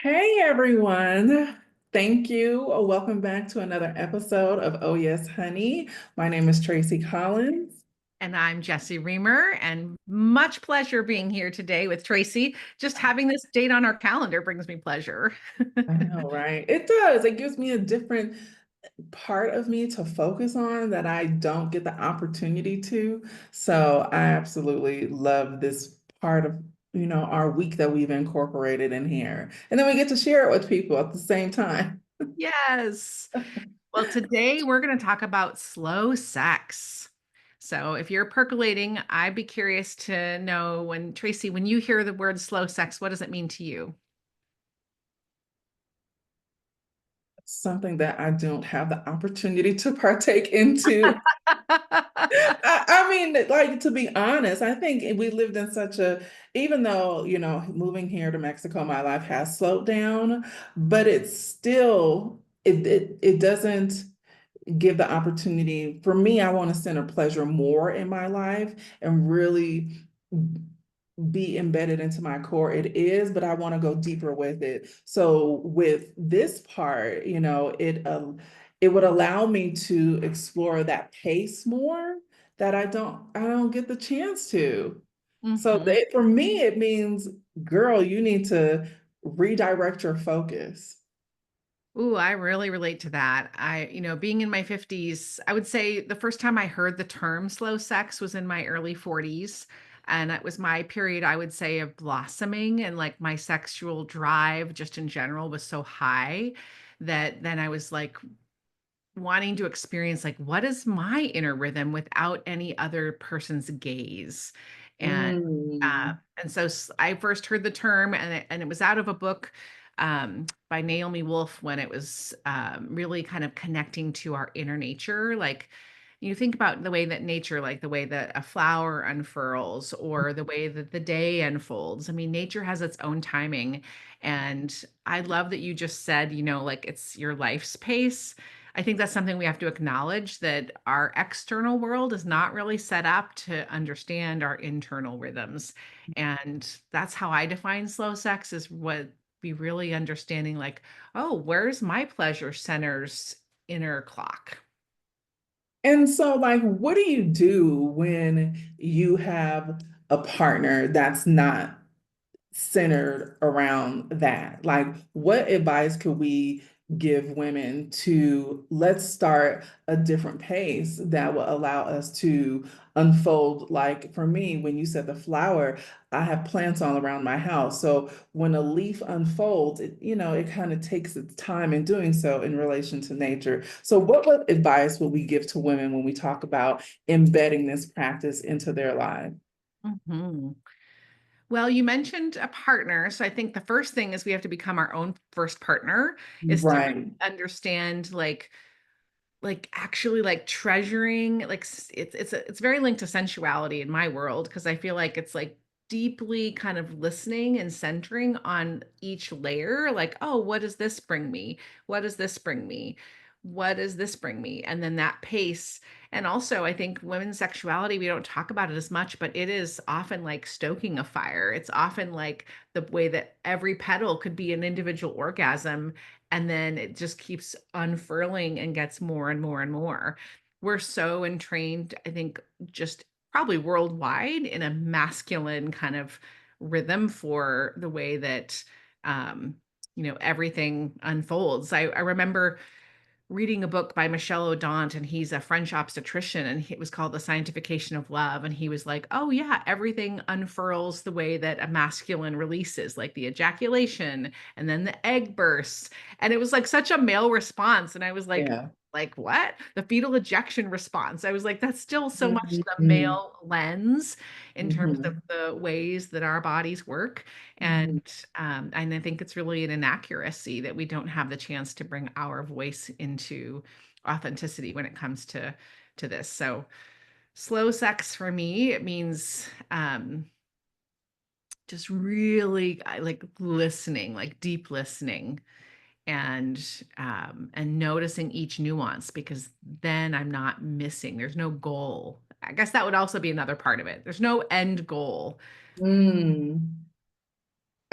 Hey everyone. Thank you. Welcome back to another episode of Oh Yes, Honey. My name is Tracie Collins. And I'm Jesse Reamer, and much pleasure being here today with Tracy. Just having this date on our calendar brings me pleasure. I know, right? It does. It gives me a different part of me to focus on that I don't get the opportunity to. So I absolutely love this part of, our week that we've incorporated in here. And then we get to share it with people at the same time. Yes. Well, today we're going to talk about slow sex. So, if you're percolating, I'd be curious to know when you hear the word slow sex, what does it mean to you? Something that I don't have the opportunity to partake into. I mean, like to be honest, I think we lived in such a, even though, moving here to Mexico, my life has slowed down, but it's still, it doesn't give the opportunity for me. I want to center pleasure more in my life and really be embedded into my core. It is, but I want to go deeper with it. So with this part, it would allow me to explore that pace more that I don't get the chance to. So Mhm. for me, it means, girl, you need to redirect your focus. Ooh, I really relate to that. Being in my 50s, I would say the first time I heard the term slow sex was in my early 40s. And it was my period, I would say, of blossoming, and like my sexual drive just in general was so high that then I was like wanting to experience like what is my inner rhythm without any other person's gaze. And uh, Mm. I first heard the term, and it was out of a book by Naomi Wolf, when it was really kind of connecting to our inner nature. Like you think about the way that nature, like the way that a flower unfurls or the way that the day unfolds. I mean, nature has its own timing. And I love that you just said, like it's your life's pace. I think that's something we have to acknowledge, that our external world is not really set up to understand our internal rhythms. And that's how I define slow sex, is what be really understanding, like, oh, where's my pleasure center's inner clock? And so, like, what do you do when you have a partner that's not centered around that? Like, what advice could we give women to let's start a different pace that will allow us to unfold? Like, for me, when you said the flower, I have plants all around my house. So when a leaf unfolds, it kind of takes its time in doing so in relation to nature. So what advice would we give to women when we talk about embedding this practice into their life? Mhm. Well, you mentioned a partner. So I think the first thing is we have to become our own first partner, is to Right. really understand like actually like treasuring, like it's very linked to sensuality in my world, because I feel like it's like deeply kind of listening and centering on each layer, like, oh, what does this bring me, what does this bring me, what does this bring me, and then that pace. And also I think women's sexuality, we don't talk about it as much, but it is often like stoking a fire. It's often like the way that every petal could be an individual orgasm, and then it just keeps unfurling and gets more and more and more. We're so entrained, I think, just probably worldwide, in a masculine kind of rhythm for the way that everything unfolds. I remember reading a book by Michel Odent, and he's a French obstetrician, and it was called The Scientification of Love. And he was like, oh, yeah, everything unfurls the way that a masculine releases, like the ejaculation and then the egg bursts. And it was like such a male response. And I was Yeah. like what? The fetal ejection response. I was like, that's still so much the Mhm. male lens in terms of Mhm. the ways that our bodies work. Mhm. And I think it's really an inaccuracy that we don't have the chance to bring our voice into authenticity when it comes to this. So slow sex for me, it means just really like listening, like deep listening, and noticing each nuance, because then I'm not missing. There's no goal. I guess that would also be another part of it. There's no end goal. Mm.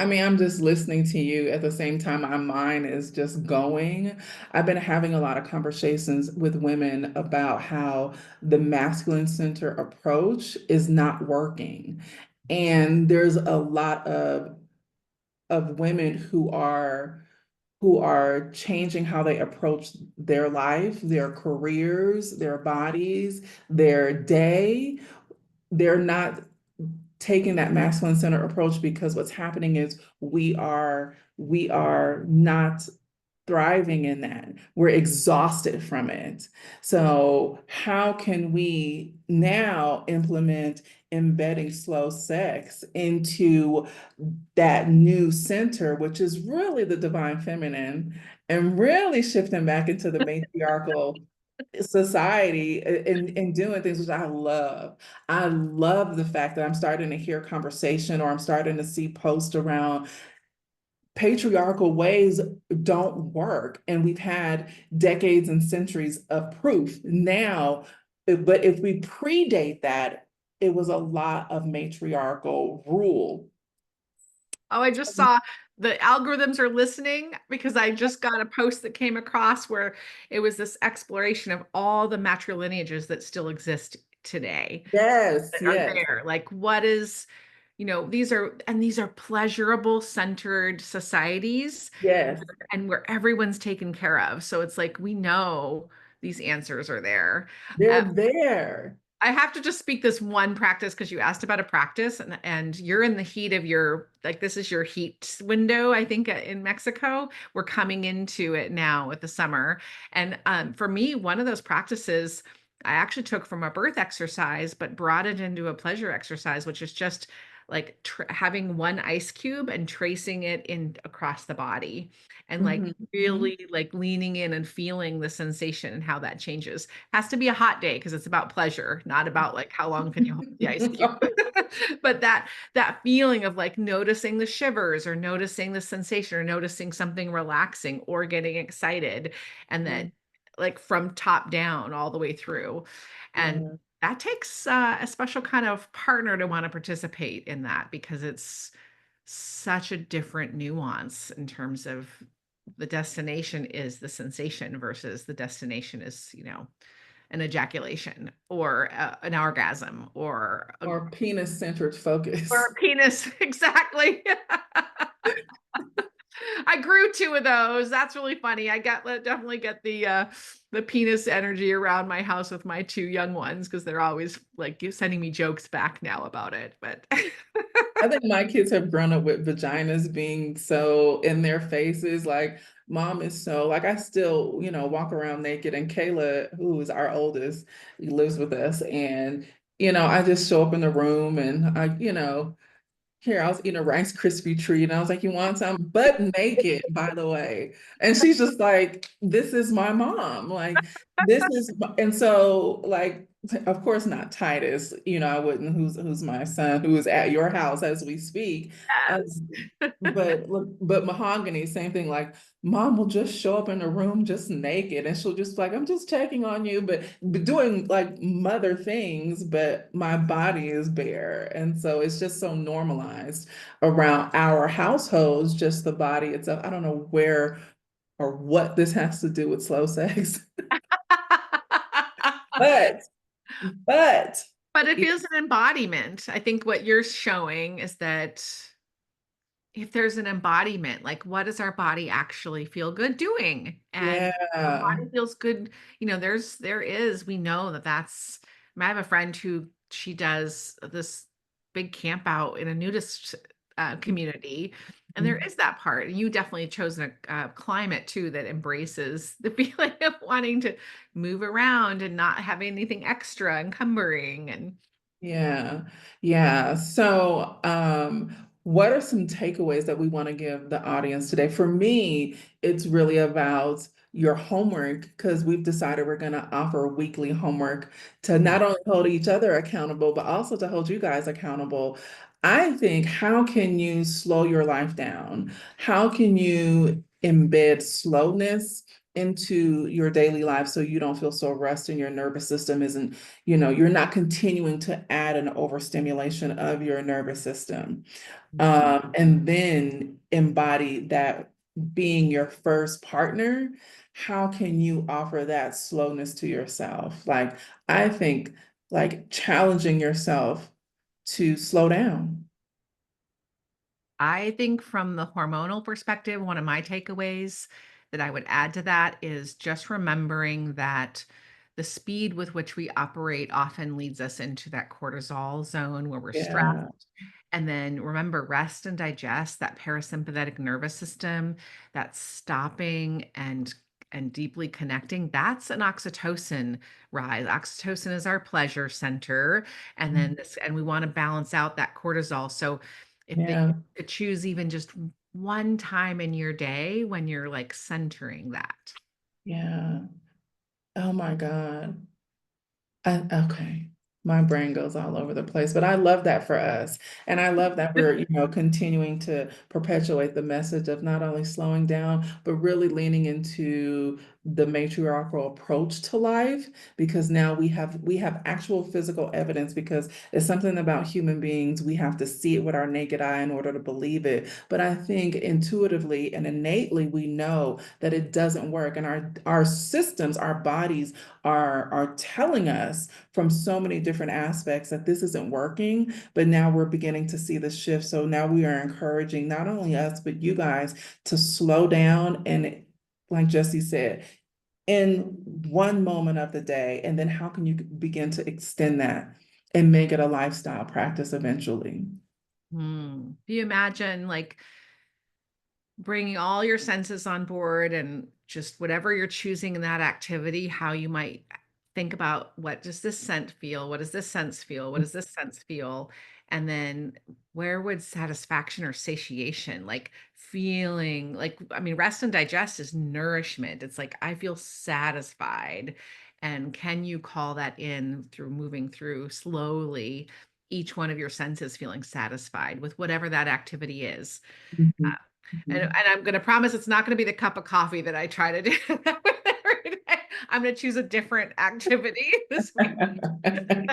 I mean, I'm just listening to you at the same time my mind is just going. I've been having a lot of conversations with women about how the masculine center approach is not working. And there's a lot of women who are changing how they approach their life, their careers, their bodies, their day. They're not taking that masculine center approach because what's happening is we are not thriving in that. We're exhausted from it. So how can we now implement embedding slow sex into that new center, which is really the divine feminine, and really shifting back into the matriarchal society and doing things which I love. I love the fact that I'm starting to hear conversation or I'm starting to see posts around patriarchal ways don't work. And we've had decades and centuries of proof now. But if we predate that, it was a lot of matriarchal rule. Oh, I just saw the algorithms are listening because I just got a post that came across where it was this exploration of all the matrilineages that still exist today Yes, that are yes, there. Like what is, these are pleasurable centered societies yes. and where everyone's taken care of. So it's like we know these answers are there. They're there. I have to just speak this one practice because you asked about a practice and you're in the heat of your like this is your heat window, I think, in Mexico. We're coming into it now with the summer. And for me, one of those practices I actually took from a birth exercise, but brought it into a pleasure exercise, which is just like having one ice cube and tracing it in across the body and like Mhm. really like leaning in and feeling the sensation and how that changes. Has to be a hot day because it's about pleasure, not about like how long can you hold the ice cube. But that feeling of like noticing the shivers or noticing the sensation or noticing something relaxing or getting excited and Yeah, that like from top down all the way through. And yeah. that takes a special kind of partner to want to participate in that because it's such a different nuance in terms of the destination is the sensation versus the destination is, an ejaculation or an orgasm Or penis-centered focus. or a penis. Exactly. I grew two of those. That's really funny. Definitely get the penis energy around my house with my two young ones because they're always like sending me jokes back now about it. But I think my kids have grown up with vaginas being so in their faces. Like, mom is so, like, I still, walk around naked. And Kayla, who is our oldest, lives with us. And, I just show up in the room and here, I was eating a Rice Krispie treat, and I was like, "You want some?" Butt naked, by the way. And she's just like, "This is my mom. Like, this is," and so, like, of course, not Titus. I wouldn't. Who's my son? Who is at your house as we speak? Uh, yes. but Mahogany, same thing. Like, mom will just show up in the room just naked, and she'll just like, "I'm just checking on you," but doing like mother things, but my body is bare. And so it's just so normalized around our households, just the body itself. I don't know where or what this has to do with slow sex, but but But it yeah, feels an embodiment. I think what you're showing is that if there's an embodiment, like what does our body actually feel good doing? And our yeah. body feels good, we know that I have a friend who she does this big camp out in a nudist community. And there is that part. And you definitely have chosen a climate too that embraces the feeling of wanting to move around and not have anything extra encumbering. And Yeah, yeah. So, what are some takeaways that we want to give the audience today? For me, it's really about your homework because we've decided we're going to offer weekly homework to not only hold each other accountable, but also to hold you guys accountable. I think, how can you slow your life down? How can you embed slowness into your daily life so you don't feel so rushed and your nervous system isn't, you know, you're not continuing to add an overstimulation of your nervous system. Mhm. And then embody that being your first partner. How can you offer that slowness to yourself? Like, I think like challenging yourself to slow down. I think from the hormonal perspective, one of my takeaways that I would add to that is just remembering that the speed with which we operate often leads us into that cortisol zone where we're stressed. Yeah, And then remember, rest and digest, that parasympathetic nervous system, that stopping and deeply connecting, that's an oxytocin rise. Oxytocin is our pleasure center. And then this, and we want to balance out that cortisol. So if they yeah, could choose even just one time in your day when you're like centering that. yeah. Oh my God. Okay. My brain goes all over the place, but I love that for us. And I love that we're, you know, continuing to perpetuate the message of not only slowing down, but really leaning into the matriarchal approach to life, because now we have actual physical evidence, because it's something about human beings. We have to see it with our naked eye in order to believe it. But I think intuitively and innately we know that it doesn't work. And our systems, our bodies are telling us from so many different aspects that this isn't working, but now we're beginning to see the shift. So now we are encouraging not only us, but you guys to slow down and, like Jesse said, in one moment of the day, and then how can you begin to extend that and make it a lifestyle practice eventually? Do you imagine like bringing all your senses on board and just whatever you're choosing in that activity, how you might think about what does this scent feel? What does this sense feel? What does this sense feel? And then where would satisfaction or satiation, like feeling like, I mean, rest and digest is nourishment. It's like, I feel satisfied. And can you call that in through moving through slowly each one of your senses feeling satisfied with whatever that activity is? Mhm. And I'm gonna promise it's not gonna be the cup of coffee that I try to do every day. I'm gonna choose a different activity this week. And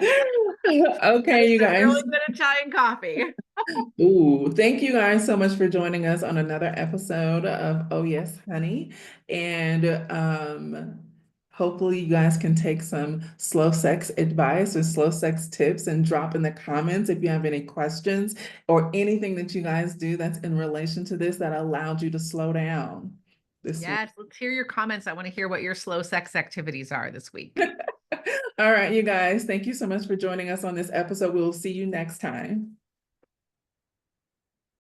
Okay, it's you a really guys. good Italian coffee. Ooh, thank you guys so much for joining us on another episode of Oh Yes, Honey. And hopefully you guys can take some slow sex advice or slow sex tips and drop in the comments if you have any questions or anything that you guys do that's in relation to this that allowed you to slow down this week. Yes, let's hear your comments. I wanna hear what your slow sex activities are this week. All right, you guys, thank you so much for joining us on this episode. We'll see you next time.